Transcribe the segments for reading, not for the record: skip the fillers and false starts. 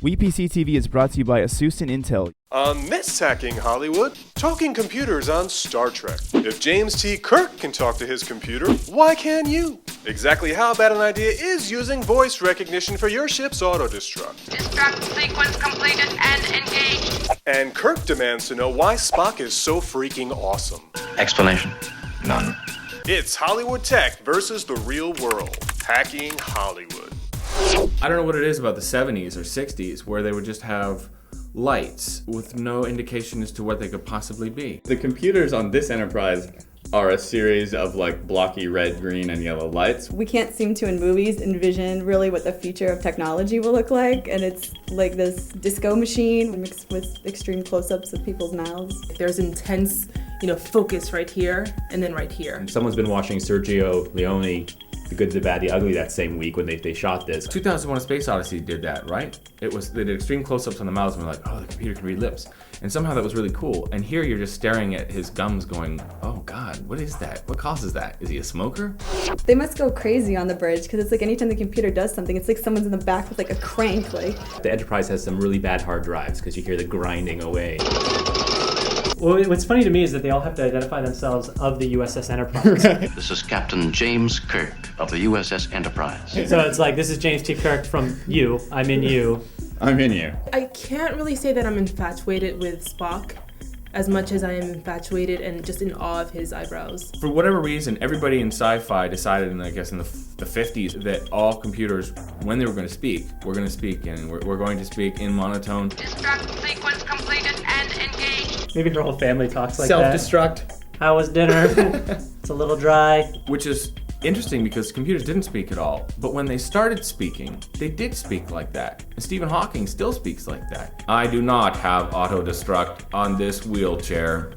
WePCtv is brought to you by Asus and Intel. On this Hacking Hollywood, talking computers on Star Trek. If James T. Kirk can talk to his computer, why can't you? Exactly how bad an idea is using voice recognition for your ship's auto-destruct? Destruct sequence completed and engaged. And Kirk demands to know why Spock is so freaking awesome. Explanation? None. It's Hollywood tech versus the real world. Hacking Hollywood. I don't know what it is about the 70s or 60s where they would just have lights with no indication as to what they could possibly be. The computers on this Enterprise are a series of like blocky red, green, and yellow lights. We can't seem to in movies envision really what the future of technology will look like, and it's like this disco machine mixed with extreme close-ups of people's mouths. There's intense, focus right here and then right here. Someone's been watching Sergio Leone, The Good, the Bad, the Ugly that same week when they shot this. 2001: A Space Odyssey did that, right? They did extreme close-ups on the mouths and we're like, oh, the computer can read lips. And somehow that was really cool. And here you're just staring at his gums going, oh God, what is that? What causes that? Is he a smoker? They must go crazy on the bridge because it's like anytime the computer does something, it's like someone's in the back with like a crank. The Enterprise has some really bad hard drives because you hear the grinding away. Well, what's funny to me is that they all have to identify themselves of the USS Enterprise. This is Captain James Kirk of the USS Enterprise. So it's like, this is James T. Kirk from you, I'm in you. I'm in you. I can't really say that I'm infatuated with Spock as much as I am infatuated and just in awe of his eyebrows. For whatever reason, everybody in sci-fi decided, in the 50s, that all computers, when they were going to speak, we're going to speak in monotone. Destruct sequence completed and engaged. Maybe her whole family talks like Self-destruct. that. How was dinner? It's a little dry. Which is interesting because computers didn't speak at all. But when they started speaking, they did speak like that. And Stephen Hawking still speaks like that. I do not have auto-destruct on this wheelchair.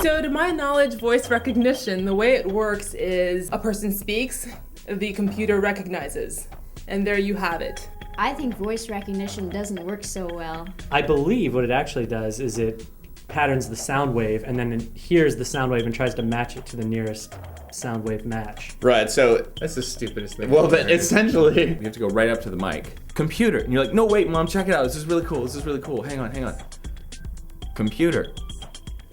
So to my knowledge, voice recognition, the way it works is a person speaks, the computer recognizes, and there you have it. I think voice recognition doesn't work so well. I believe what it actually does is it patterns the sound wave and then it hears the sound wave and tries to match it to the nearest sound wave match. Right, so That's the stupidest thing. well, but essentially, You have to go right up to the mic. Computer. And you're like, no, wait, Mom, check it out. This is really cool. Hang on. Computer.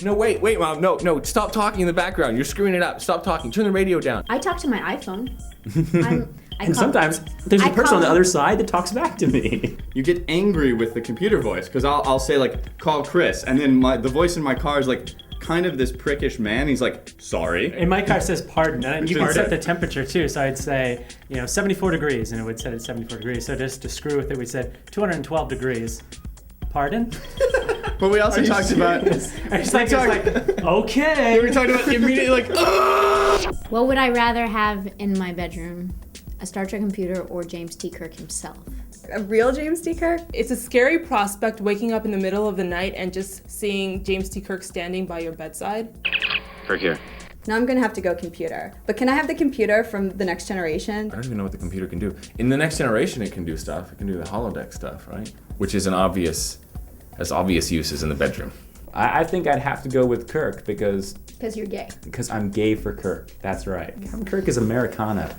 No, wait, Mom. No, stop talking in the background. You're screwing it up. Stop talking. Turn the radio down. I talk to my iPhone. And sometimes there's a person on the other side that talks back to me. you get angry with the computer voice because I'll say like, call Chris, and then the voice in my car is like kind of this prickish man. He's like, sorry. In my car it says pardon, and you can set the temperature too. So I'd say, 74 degrees, and it would set at 74 degrees. So just to screw with it, we said 212 degrees. Pardon? But we also talked about. It's like, okay. We talked about immediately like, What would I rather have in my bedroom? A Star Trek computer or James T. Kirk himself? A real James T. Kirk? It's a scary prospect waking up in the middle of the night and just seeing James T. Kirk standing by your bedside. Kirk here. Now I'm gonna have to go computer. But can I have the computer from the Next Generation? I don't even know what the computer can do. In the Next Generation, it can do stuff. It can do the holodeck stuff, right? Which is has obvious uses in the bedroom. I think I'd have to go with Kirk because Because you're gay. I'm gay for Kirk. That's right. Captain Kirk is Americana,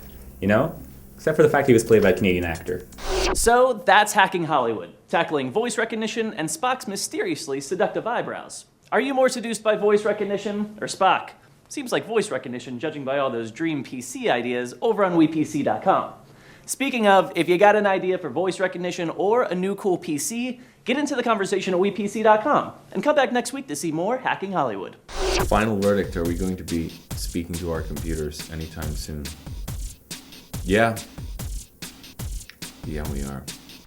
Except for the fact he was played by a Canadian actor. So that's Hacking Hollywood, tackling voice recognition and Spock's mysteriously seductive eyebrows. Are you more seduced by voice recognition or Spock? Seems like voice recognition, judging by all those dream PC ideas over on WePC.com. Speaking of, if you got an idea for voice recognition or a new cool PC, get into the conversation at WePC.com and come back next week to see more Hacking Hollywood. Final verdict, are we going to be speaking to our computers anytime soon? Yeah. Yeah, we are.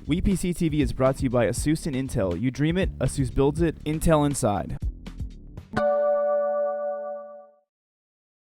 WePCtv is brought to you by Asus and Intel. You dream it, Asus builds it, Intel inside.